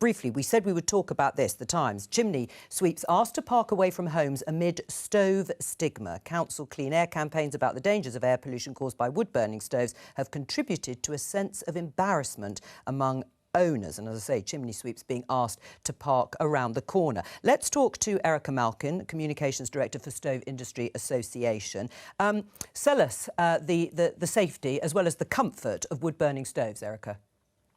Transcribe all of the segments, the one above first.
briefly, we said we would talk about this, the Times. Chimney sweeps asked to park away from homes amid stove stigma. Council clean air campaigns about the dangers of air pollution caused by wood-burning stoves have contributed to a sense of embarrassment among owners. And as I say, chimney sweeps being asked to park around the corner. Let's talk to Erica Malkin, Communications Director for Stove Industry Association. Sell us the safety as well as the comfort of wood-burning stoves, Erica.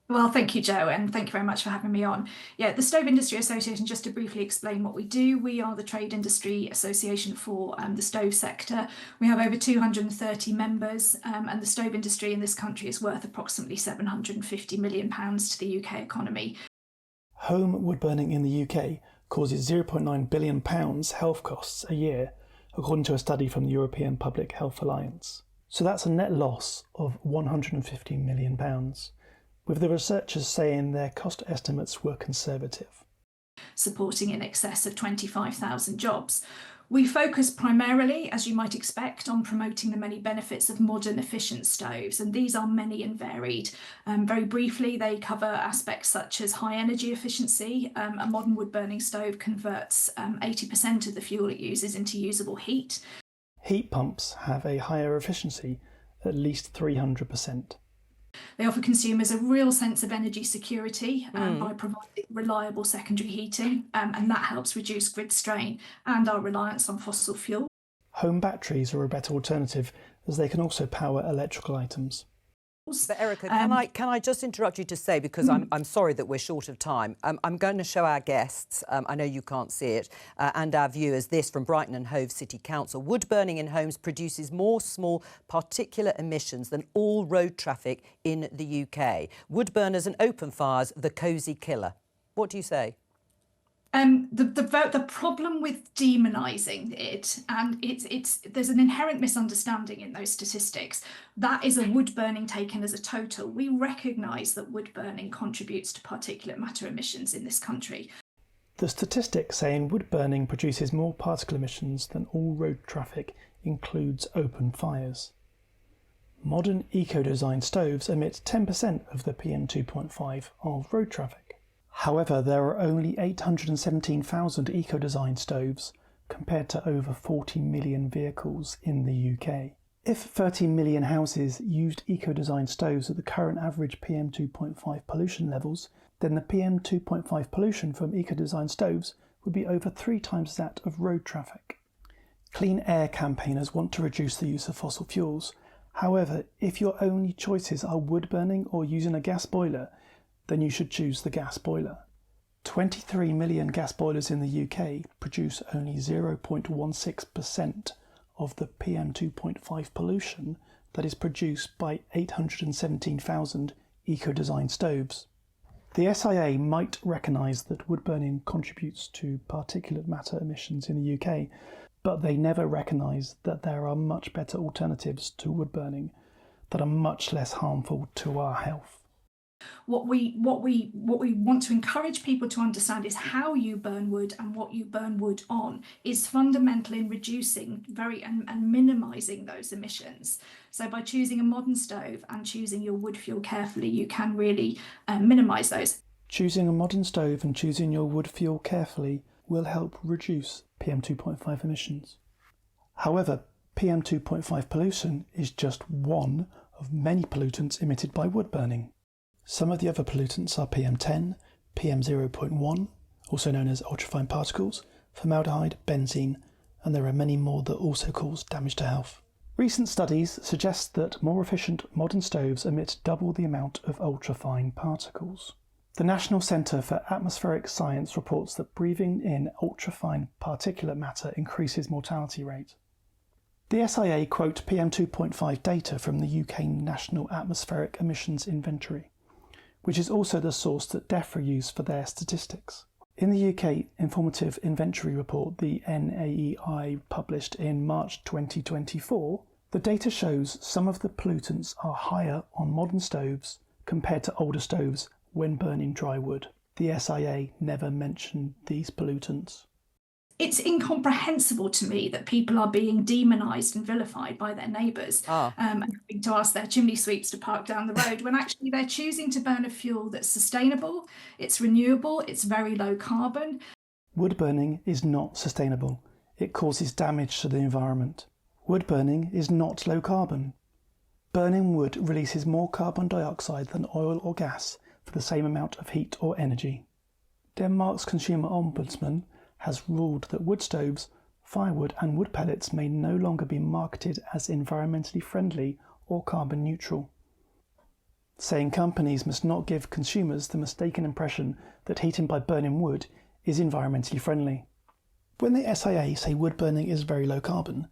Well, thank you, Joe, and thank you very much for having me on. Yeah, the Stove Industry Association, just to briefly explain what we do, we are the trade industry association for the stove sector. We have over 230 members, and the stove industry in this country is worth approximately £750 million to the UK economy. Home wood burning in the UK causes £0.9 billion health costs a year, according to a study from the European Public Health Alliance. So that's a net loss of £150 million. With the researchers saying their cost estimates were conservative. Supporting in excess of 25,000 jobs. We focus primarily, as you might expect, on promoting the many benefits of modern efficient stoves, and these are many and varied. Very briefly, they cover aspects such as high energy efficiency. A modern wood-burning stove converts 80% of the fuel it uses into usable heat. Heat pumps have a higher efficiency, at least 300%. They offer consumers a real sense of energy security by providing reliable secondary heating, and that helps reduce grid strain and our reliance on fossil fuel. Home batteries are a better alternative as they can also power electrical items. But Erica, can I just interrupt you to say, because I'm sorry that we're short of time, I'm going to show our guests, I know you can't see it, and our viewers this from Brighton and Hove City Council. Wood burning in homes produces more small particulate emissions than all road traffic in the UK. Wood burners and open fires, the cosy killer. What do you say? The problem with demonising it, and there's an inherent misunderstanding in those statistics. That is a wood burning taken as a total. We recognise that wood burning contributes to particulate matter emissions in this country. The statistics saying wood burning produces more particle emissions than all road traffic includes open fires. Modern Ecodesign stoves emit 10% of the PM2.5 of road traffic. However, there are only 817,000 Ecodesign stoves compared to over 40 million vehicles in the UK. If 13 million houses used Ecodesign stoves at the current average PM2.5 pollution levels, then the PM2.5 pollution from Ecodesign stoves would be over 3 times that of road traffic. Clean air campaigners want to reduce the use of fossil fuels. However, if your only choices are wood burning or using a gas boiler, then you should choose the gas boiler. 23 million gas boilers in the UK produce only 0.16% of the PM2.5 pollution that is produced by 817,000 Ecodesign stoves. The SIA might recognise that wood burning contributes to particulate matter emissions in the UK, but they never recognise that there are much better alternatives to wood burning that are much less harmful to our health. What we want to encourage people to understand is how you burn wood and what you burn wood on is fundamental in reducing and minimising those emissions. So by choosing a modern stove and choosing your wood fuel carefully, you can really minimise those. Choosing a modern stove and choosing your wood fuel carefully will help reduce PM2.5 emissions. However, PM2.5 pollution is just one of many pollutants emitted by wood burning. Some of the other pollutants are PM10, PM0.1, also known as ultrafine particles, formaldehyde, benzene, and there are many more that also cause damage to health. Recent studies suggest that more efficient modern stoves emit double the amount of ultrafine particles. The National Centre for Atmospheric Science reports that breathing in ultrafine particulate matter increases mortality rate. The SIA quote PM2.5 data from the UK National Atmospheric Emissions Inventory, which is also the source that DEFRA use for their statistics. In the UK Informative Inventory Report, the NAEI published in March 2024, the data shows some of the pollutants are higher on modern stoves compared to older stoves when burning dry wood. The SIA never mentioned these pollutants. It's incomprehensible to me that people are being demonised and vilified by their neighbours and having to ask their chimney sweeps to park down the road when actually they're choosing to burn a fuel that's sustainable, it's renewable, it's very low carbon. Wood burning is not sustainable. It causes damage to the environment. Wood burning is not low carbon. Burning wood releases more carbon dioxide than oil or gas for the same amount of heat or energy. Denmark's consumer ombudsman has ruled that wood stoves, firewood and wood pellets may no longer be marketed as environmentally friendly or carbon neutral, saying companies must not give consumers the mistaken impression that heating by burning wood is environmentally friendly. When the SIA say wood burning is very low carbon,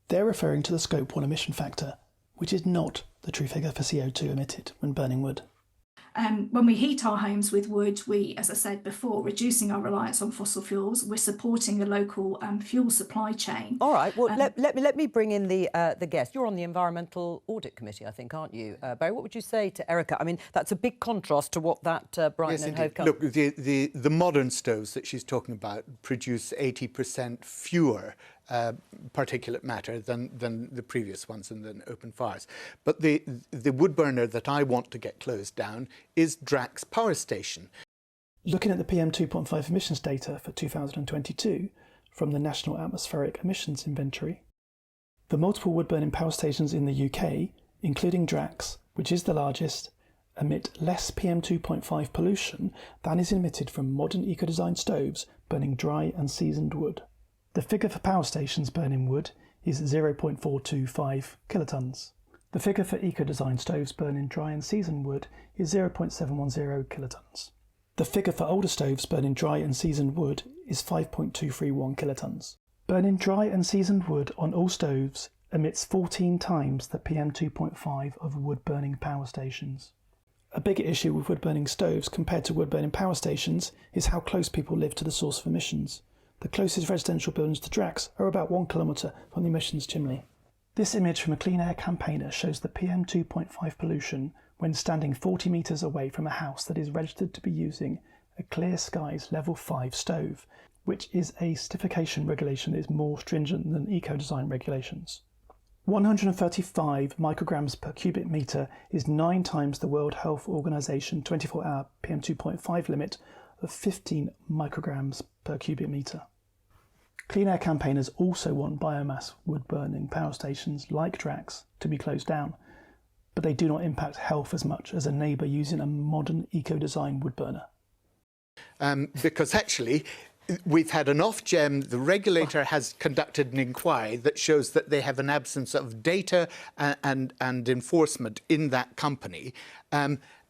they're referring to the Scope 1 emission factor, which is not the true figure for CO2 emitted when burning wood. When we heat our homes with wood, we, as I said before, reducing our reliance on fossil fuels. We're supporting a local fuel supply chain. All right. Well, let me bring in the guest. You're on the Environmental Audit Committee, I think, aren't you, Barry? What would you say to Erica? I mean, that's a big contrast to what that Brighton and Hove Look, the modern stoves that she's talking about produce 80% fewer particulate matter than the previous ones and than open fires. But the wood burner that I want to get closed down is Drax Power Station. Looking at the PM2.5 emissions data for 2022 from the National Atmospheric Emissions Inventory, the multiple wood burning power stations in the UK, including Drax, which is the largest, emit less PM2.5 pollution than is emitted from modern Ecodesign stoves burning dry and seasoned wood. The figure for power stations burning wood is 0.425 kilotons. The figure for Ecodesign stoves burning dry and seasoned wood is 0.710 kilotons. The figure for older stoves burning dry and seasoned wood is 5.231 kilotons. Burning dry and seasoned wood on all stoves emits 14 times the PM2.5 of wood burning power stations. A bigger issue with wood burning stoves compared to wood burning power stations is how close people live to the source of emissions. The closest residential buildings to Drax are about 1 kilometre from the emissions chimney. This image from a clean air campaigner shows the PM2.5 pollution when standing 40 metres away from a house that is registered to be using a Clear Skies Level 5 stove, which is a certification regulation that is more stringent than Ecodesign regulations. 135 micrograms per cubic metre is 9 times the World Health Organization 24-hour PM2.5 limit of 15 micrograms per cubic metre. Clean air campaigners also want biomass wood-burning power stations like Drax to be closed down, but they do not impact health as much as a neighbour using a modern Ecodesign wood burner. Because actually, we've had an off-gem. The regulator has conducted an inquiry that shows that they have an absence of data and enforcement in that company.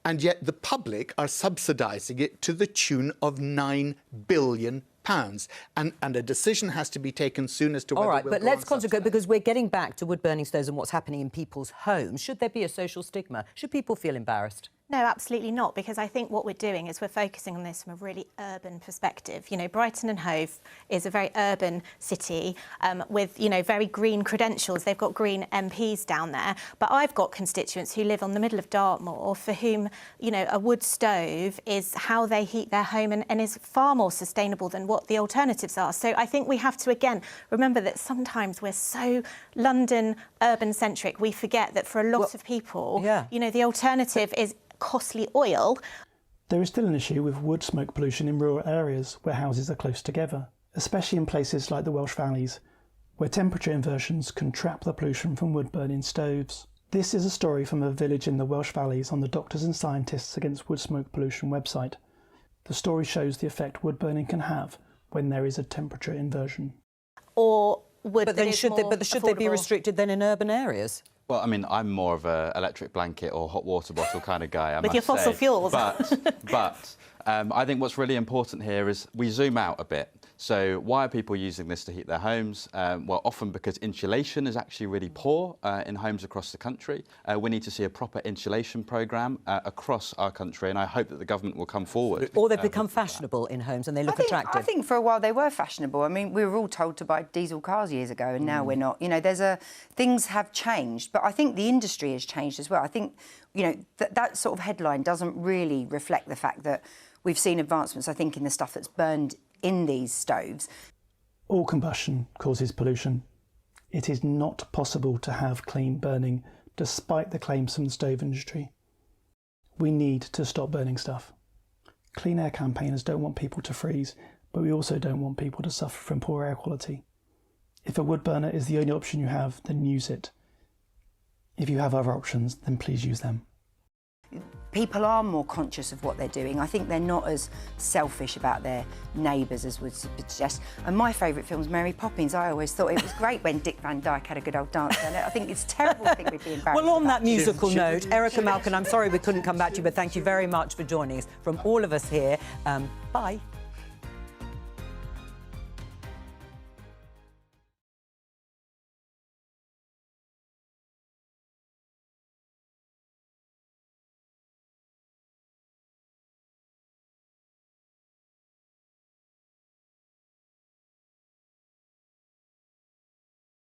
And yet the public are subsidising it to the tune of £9 billion. And a decision has to be taken soon as to whether. All right, we'll but go let's on concentrate, subsidising. because we're getting back to wood-burning stoves and what's happening in people's homes. Should there be a social stigma? Should people feel embarrassed? No, absolutely not, because I think what we're doing is we're focusing on this from a really urban perspective. You know, Brighton and Hove is a very urban city with, you know, very green credentials. They've got green MPs down there. But I've got constituents who live on the middle of Dartmoor for whom, you know, a wood stove is how they heat their home and is far more sustainable than what the alternatives are. So I think we have to, again, remember that sometimes we're so London urban-centric, we forget that for a lot of people, you know, the alternative is costly oil. There is still an issue with wood smoke pollution in rural areas where houses are close together, especially in places like the Welsh Valleys, where temperature inversions can trap the pollution from wood-burning stoves. This is a story from a village in the Welsh Valleys on the Doctors and Scientists Against Wood Smoke Pollution website. The story shows the effect wood-burning can have when there is a temperature inversion. Or wood But then should they be restricted then in urban areas? Well, I mean, I'm more of an electric blanket or hot water bottle kind of guy, I With your must fossil say. fuels. But I think what's really important here is we zoom out a bit. So why are people using this to heat their homes? Well, often because insulation is actually really poor in homes across the country. We need to see a proper insulation programme across our country, and I hope that the government will come forward. Or they've become fashionable in homes and they look attractive. I think for a while they were fashionable. I mean, we were all told to buy diesel cars years ago, and now we're not. You know, things have changed, but I think the industry has changed as well. I think, you know, that sort of headline doesn't really reflect the fact that we've seen advancements, I think, in the stuff that's burned in these stoves. All combustion causes pollution. It is not possible to have clean burning, despite the claims from the stove industry. We need to stop burning stuff. Clean air campaigners don't want people to freeze, but we also don't want people to suffer from poor air quality. If a wood burner is the only option you have, then use it. If you have other options, then please use them. People are more conscious of what they're doing. I think they're not as selfish about their neighbours as would suggest. And my favourite film is Mary Poppins. I always thought it was great when Dick Van Dyke had a good old dance on it. I think it's terrible to think we'd be embarrassed. Well, on about that musical note, Erica Malkin, I'm sorry we couldn't come back to you, but thank you very much for joining us. From all of us here, bye.